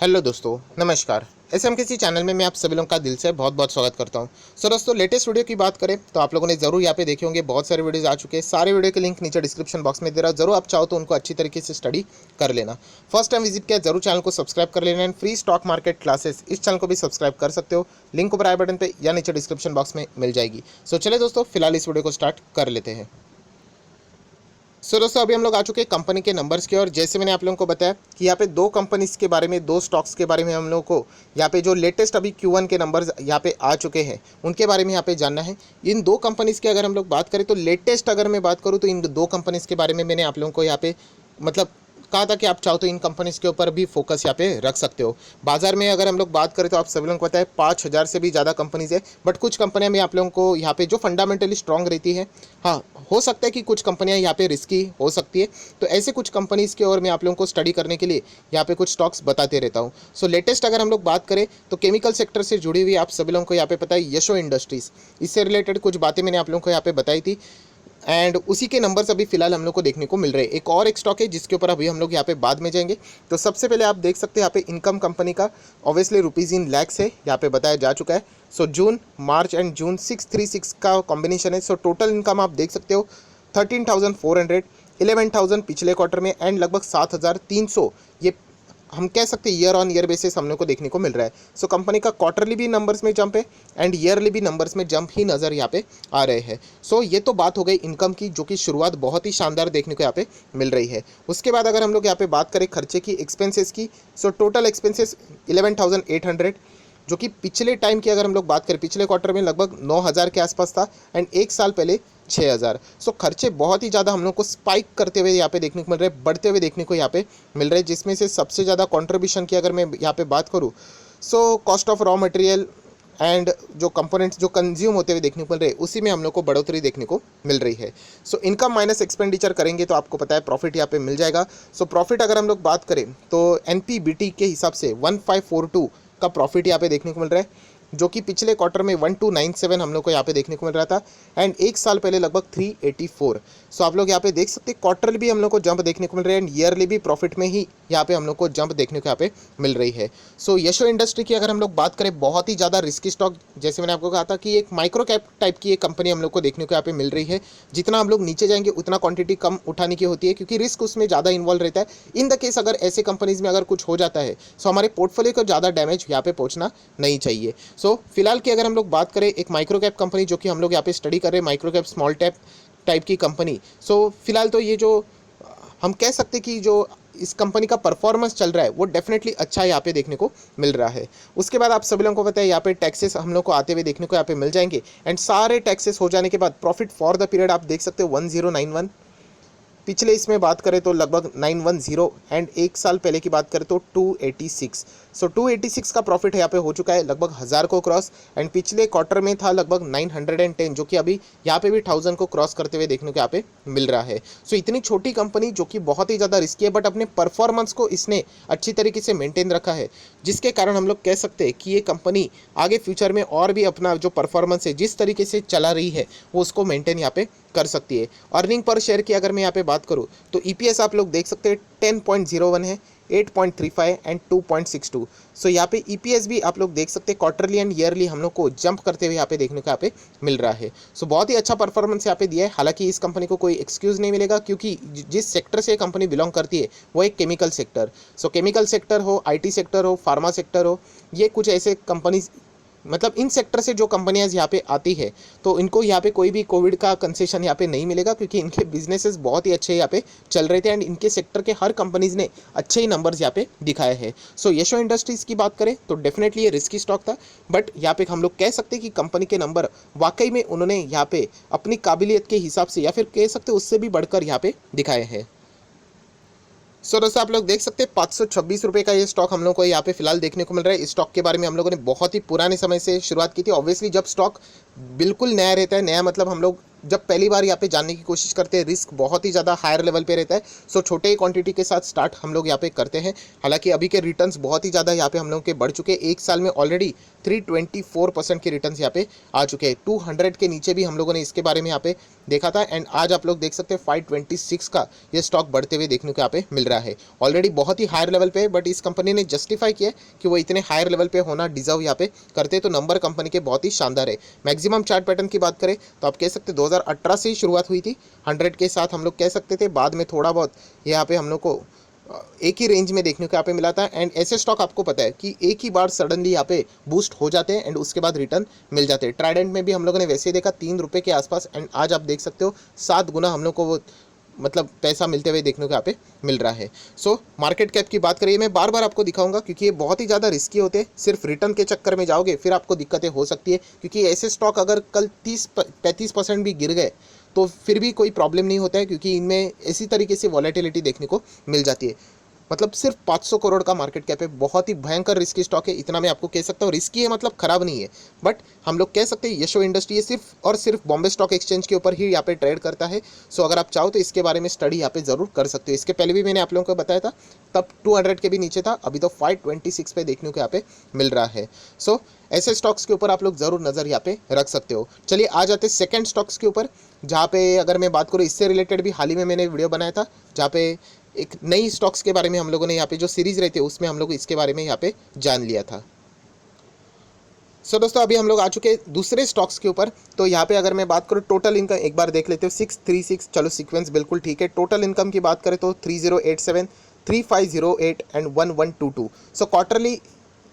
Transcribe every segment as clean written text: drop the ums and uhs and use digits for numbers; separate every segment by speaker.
Speaker 1: Hello दोस्तों, नमस्कार। SMKC channel में मैं आप सभी लोगों का दिल से बहुत बहुत स्वागत करता हूं। सो दोस्तों, लेटेस्ट वीडियो की बात करें तो आप लोगों ने ज़रूर यहाँ पे देखे होंगे, बहुत सारे वीडियोस आ चुके हैं। सारे वीडियो के लिंक नीचे डिस्क्रिप्शन बॉक्स में दे रहा हूं, जरूर आप चाहो तो उनको अच्छी तरीके से स्टडी कर लेना। फर्स्ट टाइम विजिट किया जरूर चैनल को सब्सक्राइब कर लेना। And free stock market classes इस चैनल को भी सब्सक्राइब कर सकते हो, लिंक ऊपर आई बटन पर या नीचे डिस्क्रिप्शन बॉक्स में मिल जाएगी। सो चले दोस्तों, फिलहाल इस वीडियो को स्टार्ट कर लेते हैं। दोस्तों, अभी हम लोग आ चुके हैं कंपनी के नंबर्स की। और जैसे मैंने आप लोगों को बताया कि यहाँ पे दो कंपनीज के बारे में, दो स्टॉक्स के बारे में हम लोगों को यहाँ पे जो लेटेस्ट अभी Q1 के नंबर्स यहाँ पे आ चुके हैं उनके बारे में यहाँ पे जानना है। इन दो कंपनीज की अगर हम लोग बात करें तो लेटेस्ट अगर मैं बात करूँ तो इन दो कंपनीज के बारे में मैंने आप लोगों को यहाँ पे मतलब कहा था कि आप चाहो तो इन कंपनीज के ऊपर भी फोकस यहाँ पे रख सकते हो। बाजार में अगर हम लोग बात करें तो आप सभी लोगों को पता है 5,000 से भी ज़्यादा कंपनीज है। बट कुछ कंपनियां में आप लोगों को यहाँ पे जो फंडामेंटली स्ट्रांग रहती है, हाँ हो सकता है कि कुछ कंपनियां यहाँ पे रिस्की हो सकती है। तो ऐसे कुछ कंपनीज के और मैं आप लोगों को स्टडी करने के लिए यहाँ पे कुछ स्टॉक्स बताते रहता हूँ। सो लेटेस्ट अगर हम लोग बात करें तो केमिकल सेक्टर से जुड़ी हुई आप सभी लोगों को यहाँ पे पता है यशो इंडस्ट्रीज़, इससे रिलेटेड कुछ बातें मैंने आप लोगों को यहाँ पे बताई थी। एंड उसी के नंबर्स अभी फिलहाल हम लोग को देखने को मिल रहे हैं। एक स्टॉक है जिसके ऊपर अभी हम लोग यहाँ पे बाद में जाएंगे। तो सबसे पहले आप देख सकते हैं यहाँ पे इनकम कंपनी का ऑब्वियसली रुपीज़ इन लैक्स है, यहाँ पे बताया जा चुका है। सो जून, मार्च एंड जून 636 का कॉम्बिनेशन है। सो टोटल इनकम आप देख सकते हो 13,400, 11,000 पिछले क्वार्टर में एंड लगभग 7,300 ये हम कह सकते हैं ईयर ऑन ईयर बेसिस हम लोग को देखने को मिल रहा है। सो कंपनी का क्वार्टरली भी नंबर्स में जंप है एंड ईयरली भी नंबर्स में जंप ही नज़र यहाँ पे आ रहे हैं। सो ये तो बात हो गई इनकम की, जो कि शुरुआत बहुत ही शानदार देखने को यहाँ पे मिल रही है। उसके बाद अगर हम लोग यहाँ पे बात करें खर्चे की, एक्सपेंसेस की, सो टोटल एक्सपेंसेस 11,800, जो कि पिछले टाइम की अगर हम लोग बात करें पिछले क्वार्टर में लगभग 9,000 के आसपास था एंड एक साल पहले 6,000। सो खर्चे बहुत ही ज़्यादा हम लोग को स्पाइक करते हुए यहाँ पे देखने को मिल रहे हैं, बढ़ते हुए देखने को यहाँ पे मिल रहे हैं। जिसमें से सबसे ज़्यादा कंट्रीब्यूशन की अगर मैं यहाँ पे बात करूँ so cost of raw material and जो कंपोनेंट्स जो कंज्यूम होते हुए देखने को मिल रहे हैं उसी में हम लोग को बढ़ोतरी देखने को मिल रही है। सो इनकम माइनस एक्सपेंडिचर करेंगे तो आपको पता है प्रॉफिट यहाँ पे मिल जाएगा। सो प्रॉफिट अगर हम लोग बात करें तो NPBT के हिसाब से 1542 का प्रॉफिट यहाँ पे देखने को मिल रहा है, जो कि पिछले क्वार्टर में 1297 हम लोग को यहाँ पे देखने को मिल रहा था एंड एक साल पहले लगभग 384। सो आप लोग यहाँ पे देख सकते हैं क्वार्टरली भी हम लोग को जंप देखने को मिल रहा है एंड ईयरली भी प्रॉफिट में ही यहाँ पे हम लोग को जंप देखने को यहाँ पे मिल रही है। सो यशो इंडस्ट्री की अगर हम लोग बात करें, बहुत ही ज़्यादा रिस्की स्टॉक, जैसे मैंने आपको कहा था कि एक माइक्रो कैप टाइप की एक कंपनी हम लोग को देखने को यहाँ पे मिल रही है। जितना हम लोग नीचे जाएंगे उतना क्वांटिटी कम उठाने की होती है क्योंकि रिस्क उसमें ज़्यादा इन्वॉल्व रहता है। इन द केस अगर ऐसे कंपनीज में अगर कुछ हो जाता है सो हमारे पोर्टफोलियो को ज़्यादा डैमेज यहाँ पे पहुँचना नहीं चाहिए। सो फिलहाल की अगर हम लोग बात करें एक माइक्रो कैप कंपनी जो कि हम लोग यहाँ पे स्टडी कर रहे हैं, micro cap small cap type की कंपनी। सो फिलहाल तो ये जो हम कह सकते हैं कि जो इस कंपनी का परफॉर्मेंस चल रहा है वो डेफिनेटली अच्छा यहाँ पे देखने को मिल रहा है। उसके बाद आप सभी लोगों को पता है यहाँ पे टैक्सेस हम लोग को आते हुए देखने को यहाँ पे मिल जाएंगे एंड सारे टैक्सेस हो जाने के बाद प्रॉफिट फॉर द पीरियड आप देख सकते हो 1091, पिछले इसमें बात करें तो लगभग 910 एंड एक साल पहले की बात करें तो 286। सो 286 का प्रॉफिट यहाँ पे हो चुका है लगभग 1000 को क्रॉस एंड पिछले क्वार्टर में था लगभग 910, जो कि अभी यहाँ पे भी 1000 को क्रॉस करते हुए देखने को यहाँ पे मिल रहा है। सो इतनी छोटी कंपनी जो कि बहुत ही ज़्यादा रिस्की है बट अपने परफॉर्मेंस को इसने अच्छी तरीके से मेंटेन रखा है, जिसके कारण हम लोग कह सकते हैं कि ये कंपनी आगे फ्यूचर में और भी अपना जो परफॉर्मेंस है जिस तरीके से चला रही है वो उसको मेंटेन यहाँ पे कर सकती है। अर्निंग पर शेयर की अगर मैं यहाँ पे बात करूँ तो EPS आप लोग देख सकते हैं 10.01 है, 8.35 एंड 2.62। सो यहाँ पे EPS भी आप लोग देख सकते हैं क्वार्टरली एंड ईयरली हम लोग को जंप करते हुए यहाँ पे देखने को यहाँ पे मिल रहा है। सो बहुत ही अच्छा परफॉर्मेंस यहाँ पे दिया है। हालांकि इस कंपनी को कोई एक्सक्यूज़ नहीं मिलेगा क्योंकि जिस सेक्टर से कंपनी बिलोंग करती है वो एक केमिकल सेक्टर। सो केमिकल सेक्टर हो, IT सेक्टर हो, फार्मा सेक्टर हो, ये कुछ ऐसे कंपनीज मतलब इन सेक्टर से जो कंपनियां यहाँ पे आती है तो इनको यहाँ पे कोई भी कोविड का कंसेशन यहाँ पे नहीं मिलेगा क्योंकि इनके बिजनेसेस बहुत ही अच्छे यहाँ पे चल रहे थे एंड इनके सेक्टर के हर कंपनीज ने अच्छे ही नंबर्स यहाँ पे दिखाए हैं। सो यशो इंडस्ट्रीज़ की बात करें तो डेफिनेटली ये रिस्की स्टॉक था बट यहाँ पे हम लोग कह सकते हैं कि कंपनी के नंबर वाकई में उन्होंने यहाँ पे अपनी काबिलियत के हिसाब से या फिर कह सकते उससे भी बढ़कर यहाँ पे दिखाए हैं। सो दोस्तों, आप लोग देख सकते हैं 526 रुपये का ये स्टॉक हम लोग को यहाँ पे फिलहाल देखने को मिल रहा है। इस स्टॉक के बारे में हम लोगों ने बहुत ही पुराने समय से शुरुआत की थी। ऑब्वियसली जब स्टॉक बिल्कुल नया रहता है, नया मतलब हम लोग जब पहली बार यहाँ पे जानने की कोशिश करते हैं, रिस्क बहुत ही ज़्यादा हायर लेवल पे रहता है। सो छोटे ही क्वांटिटी के साथ स्टार्ट हम लोग यहाँ पे करते हैं। हालांकि अभी के रिटर्न्स बहुत ही ज़्यादा यहाँ पे हम लोग के बढ़ चुके हैं। एक साल में ऑलरेडी 324% के रिटर्न्स यहाँ पे आ चुके हैं। 200 के नीचे भी हम लोगों ने इसके बारे में यहाँ पे देखा था, एंड आज आप लोग देख सकते हैं 526 का ये स्टॉक बढ़ते हुए देखने को यहाँ पे मिल रहा है। ऑलरेडी बहुत ही हायर लेवल पे, बट इस कंपनी ने जस्टिफाई किया कि वो इतने हायर लेवल पे होना डिजर्व यहाँ पे करते, तो नंबर कंपनी के बहुत ही शानदार है। मैक्सिमम चार्ट पैटर्न की बात करें तो आप कह सकते 2018 से ही शुरुआत हुई थी 100 के साथ, हम लोग कह सकते थे। बाद में थोड़ा बहुत यहाँ पे हम लोग को एक ही रेंज में देखने को यहाँ पे मिला था। एंड ऐसे स्टॉक आपको पता है कि एक ही बार सडनली यहाँ पे बूस्ट हो जाते हैं एंड उसके बाद रिटर्न मिल जाते हैं। ट्राइडेंट में भी हम लोगों ने वैसे ही देखा 3 रुपये के आसपास, एंड आज आप देख सकते हो 7 गुना हम लोग को वो मतलब पैसा मिलते हुए देखने को यहाँ पे मिल रहा है। सो मार्केट कैप की बात करिए, मैं बार बार आपको दिखाऊंगा क्योंकि ये बहुत ही ज़्यादा रिस्की होते हैं। सिर्फ रिटर्न के चक्कर में जाओगे फिर आपको दिक्कतें हो सकती है, क्योंकि ऐसे स्टॉक अगर कल 30-35% भी गिर गए तो फिर भी कोई प्रॉब्लम नहीं होता है, क्योंकि इनमें इसी तरीके से वॉलेटिलिटी देखने को मिल जाती है। मतलब सिर्फ 500 करोड़ का मार्केट कैप है, बहुत ही भयंकर रिस्की स्टॉक है, इतना मैं आपको कह सकता हूँ। रिस्की है मतलब खराब नहीं है, बट हम लोग कह सकते हैं यशो इंडस्ट्री ये सिर्फ और सिर्फ बॉम्बे स्टॉक एक्सचेंज के ऊपर ही यहाँ पे ट्रेड करता है। सो अगर आप चाहो तो इसके बारे में स्टडी यहाँ पे जरूर कर सकते हो। इसके पहले भी मैंने आप लोगों को बताया था, तब 200 के भी नीचे था, अभी तो 526 पे देखने को यहाँ पे मिल रहा है। सो ऐसे स्टॉक्स के ऊपर आप लोग जरूर नज़र यहाँ पे रख सकते हो। चलिए आ जाते सेकंड स्टॉक्स के ऊपर, जहाँ पे अगर मैं बात करूँ इससे रिलेटेड भी हाल ही में मैंने वीडियो बनाया था, जहाँ पे एक नई स्टॉक्स के बारे में हम लोगों ने यहाँ पे जो सीरीज रहती है उसमें हम लोग इसके बारे में यहाँ पे जान लिया था। सो दोस्तों अभी हम लोग आ चुके हैं दूसरे स्टॉक्स के ऊपर। तो यहाँ पे अगर मैं बात करूँ टोटल इनकम एक बार देख लेते हो 636, चलो सीक्वेंस बिल्कुल ठीक है। टोटल इनकम की बात करें तो 3087, 3508 एंड 1122। सो क्वार्टरली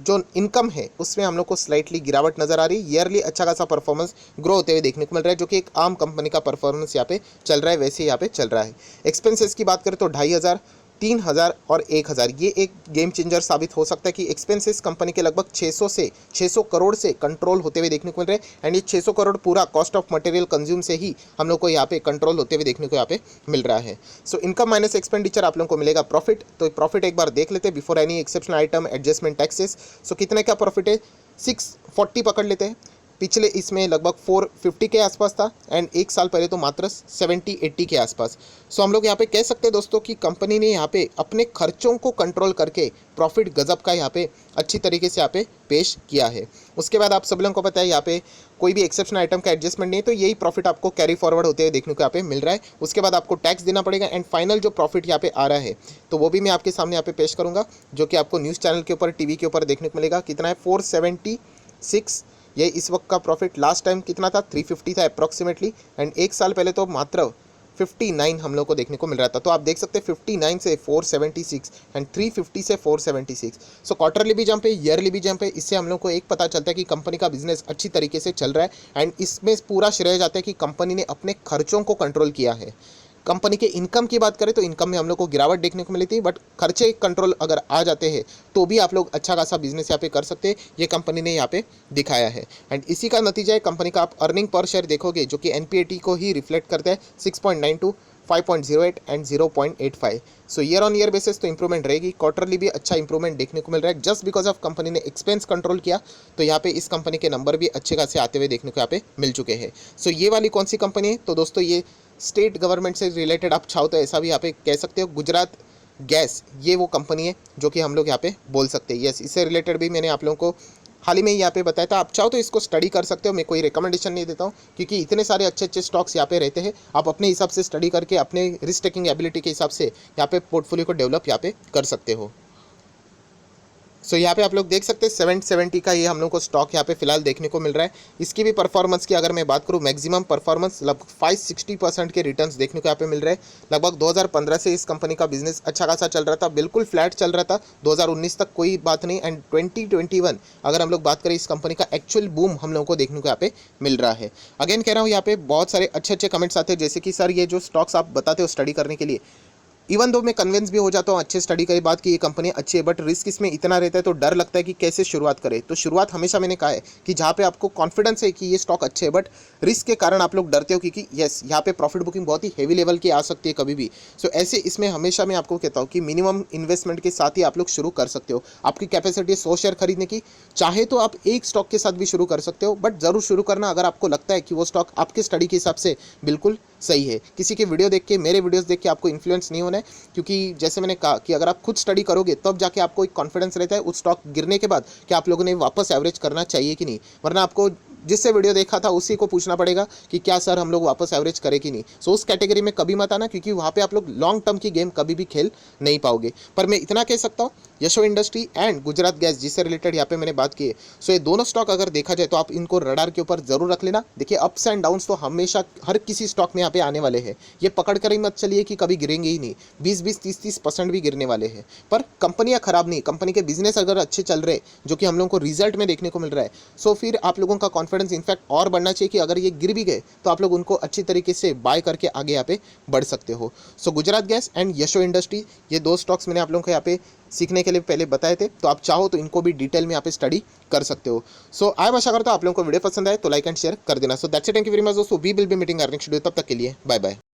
Speaker 1: जो इनकम है उसमें हम लोग को स्लाइटली गिरावट नजर आ रही है। ईयरली अच्छा खासा परफॉर्मेंस ग्रो होते हुए देखने को मिल रहा है, जो कि एक आम कंपनी का परफॉर्मेंस यहाँ पे चल रहा है, वैसे यहाँ पे चल रहा है। एक्सपेंसेस की बात करें तो 2500, 3000 और 1000, ये एक गेम चेंजर साबित हो सकता है कि एक्सपेंसेस कंपनी के लगभग 600 करोड़ से कंट्रोल होते हुए देखने को मिल रहे हैं। एंड ये 600 करोड़ पूरा कॉस्ट ऑफ मटेरियल कंज्यूम से ही हम लोग को यहाँ पे कंट्रोल होते हुए देखने को यहाँ पे मिल रहा है। सो इनकम माइनस एक्सपेंडिचर आप लोगों को मिलेगा प्रॉफिट। तो प्रॉफिट एक बार देख लेते हैं before any exceptional item adjustment taxes. So कितने का प्रॉफिट है, 640 पकड़ लेते हैं। पिछले इसमें लगभग 450 के आसपास था, एंड एक साल पहले तो मात्र 70-80 के आसपास। सो हम लोग यहाँ पे कह सकते हैं दोस्तों कि कंपनी ने यहाँ पे अपने खर्चों को कंट्रोल करके प्रॉफिट गजब का यहाँ पे अच्छी तरीके से यहाँ पे पेश किया है। उसके बाद आप सब लोगों को पता है यहाँ पे कोई भी एक्सेप्शनल आइटम का एडजस्टमेंट नहीं है, तो यही प्रॉफिट आपको कैरी फॉरवर्ड होते हुए देखने को यहाँ पे मिल रहा है। उसके बाद आपको टैक्स देना पड़ेगा, एंड फाइनल जो प्रॉफिट यहाँ पे आ रहा है तो वो भी मैं आपके सामने यहाँ पे पेश करूँगा, जो कि आपको न्यूज़ चैनल के ऊपर टीवी के ऊपर देखने को मिलेगा। कितना है, 476, ये इस वक्त का प्रॉफिट। लास्ट टाइम कितना था, 350 था अप्रॉक्सीमेटली, एंड एक साल पहले तो मात्र 59 हम लोग को देखने को मिल रहा था। तो आप देख सकते हैं 59 से 476 एंड 350 से 476। सो क्वार्टरली भी जंप है, ईयरली भी जंप है। इससे हम लोग को एक पता चलता है कि कंपनी का बिजनेस अच्छी तरीके से चल रहा है, एंड इसमें पूरा श्रेय जाता है कि कंपनी ने अपने खर्चों को कंट्रोल किया है। कंपनी के इनकम की बात करें तो इनकम में हम लोग को गिरावट देखने को मिली थी, बट खर्चे कंट्रोल अगर आ जाते हैं तो भी आप लोग अच्छा खासा बिजनेस यहाँ पे कर सकते हैं। ये कंपनी ने यहाँ पे दिखाया है, एंड इसी का नतीजा है कंपनी का आप अर्निंग पर शेयर देखोगे जो कि एनपीएटी को ही रिफ्लेक्ट करता है, 6.92, 5.08 and 0.85। So year on year basis तो इंप्रूवमेंट रहेगी। क्वार्टरली भी अच्छा इंप्रूवमेंट देखने को मिल रहा है, जस्ट बिकॉज ऑफ कंपनी ने एक्सपेंस कंट्रोल किया। तो यहाँ पे इस कंपनी के नंबर भी अच्छे खासे आते हुए देखने को यहाँ पे मिल चुके हैं। सो ये वाली कौन सी कंपनी है, तो दोस्तों ये स्टेट गवर्नमेंट से रिलेटेड आप चाहो तो ऐसा भी यहाँ पे कह सकते हो, गुजरात गैस, ये वो कंपनी है जो कि हम लोग यहाँ पे बोल सकते हैं। यस, इससे रिलेटेड भी मैंने आप लोगों को हाल ही में यहाँ पे बताया था। आप चाहो तो इसको स्टडी कर सकते हो, मैं कोई रिकमेंडेशन नहीं देता हूँ, क्योंकि इतने सारे अच्छे अच्छे स्टॉक्स यहाँ पे रहते हैं। आप अपने हिसाब से स्टडी करके अपने रिस्क टेकिंग एबिलिटी के हिसाब से यहाँ पे पोर्टफोलियो को डेवलप यहाँ पे कर सकते हो। सो यहाँ पे आप लोग देख सकते हैं 770 का ये हम लोग को स्टॉक यहाँ पे फिलहाल देखने को मिल रहा है। इसकी भी परफॉर्मेंस की अगर मैं बात करूँ, मैक्सिमम परफॉर्मेंस लगभग 560% के रिटर्न्स देखने को यहाँ पे मिल रहे हैं। लगभग 2015 से इस कंपनी का बिजनेस अच्छा खासा चल रहा था, बिल्कुल फ्लैट चल रहा था, 2019 तक कोई बात नहीं, एंड 2021 अगर हम लोग बात करें इस कंपनी का एक्चुअल बूम हम लोगों को देखने को यहाँ पे मिल रहा है। अगेन कह रहा हूँ यहाँ पे बहुत सारे अच्छे अच्छे कमेंट्स आते हैं, जैसे कि सर ये जो स्टॉक्स आप बताते हो स्टडी करने के लिए, इवन दो मैं कन्विंस भी हो जाता हूँ अच्छे स्टडी के बाद कि ये कंपनी अच्छी है, बट रिस्क इसमें इतना रहता है तो डर लगता है कि कैसे शुरुआत करें। तो शुरुआत हमेशा मैंने कहा है कि जहाँ पे आपको कॉन्फिडेंस है कि ये स्टॉक अच्छे है, बट रिस्क के कारण आप लोग डरते हो क्योंकि यस यहाँ पे प्रॉफिट बुकिंग बहुत ही हेवी लेवल की आ सकती है कभी भी। सो ऐसे इसमें हमेशा मैं आपको कहता हूँ कि मिनिमम इन्वेस्टमेंट के साथ ही आप लोग शुरू कर सकते हो। आपकी कैपेसिटी 100 शेयर खरीदने की, चाहे तो आप एक स्टॉक के साथ भी शुरू कर सकते हो, बट ज़रूर शुरू करना अगर आपको लगता है कि वो स्टॉक आपके स्टडी के हिसाब से बिल्कुल सही है। किसी के वीडियो देख के, मेरे वीडियोस देख के आपको इन्फ्लुएंस नहीं होना है, क्योंकि जैसे मैंने कहा कि अगर आप खुद स्टडी करोगे तब जाके आपको एक कॉन्फिडेंस रहता है उस स्टॉक गिरने के बाद कि आप लोगों ने वापस एवरेज करना चाहिए कि नहीं। वरना आपको जिससे वीडियो देखा था उसी को पूछना पड़ेगा कि क्या सर हम लोग वापस एवरेज करें कि नहीं। सो उस कैटेगरी में कभी मत आना, क्योंकि वहाँ पे आप लोग लॉन्ग टर्म की गेम कभी भी खेल नहीं पाओगे। पर मैं इतना कह सकता हूँ, यशो इंडस्ट्री एंड गुजरात गैस जिससे रिलेटेड यहाँ पे मैंने बात की है, सो ये दोनों स्टॉक अगर देखा जाए तो आप इनको रडार के ऊपर जरूर रख लेना। देखिए अप्स एंड डाउन्स तो हमेशा हर किसी स्टॉक में यहाँ पे आने वाले हैं, ये पकड़ कर ही मत चलिए कि कभी गिरेंगे ही नहीं, 20-20, 30-30% भी गिरने वाले हैं। पर कंपनियां खराब नहीं, कंपनी के बिजनेस अगर अच्छे चल रहे जो कि हम लोगों को रिजल्ट में देखने को मिल रहा है, सो फिर आप लोगों का कॉन्फिडेंस इनफैक्ट और बढ़ना चाहिए कि अगर ये गिर भी गए तो आप लोग उनको अच्छी तरीके से बाय करके आगे यहाँ पे बढ़ सकते हो। So Gujarat gas and Yasho industry, ये दो स्टॉक्स मैंने आप लोगों को यहाँ पे सीखने के लिए पहले बताए थे, तो आप चाहो तो इनको भी डिटेल में यहाँ पे स्टडी कर सकते हो। सो आई आशा करता हूँ आप लोगों को वीडियो पसंद आए तो लाइक एंड शेयर कर देना। So that's it, thank you very much दोस्तों, we will be meeting our next video, तब तक के लिए बाय बाय।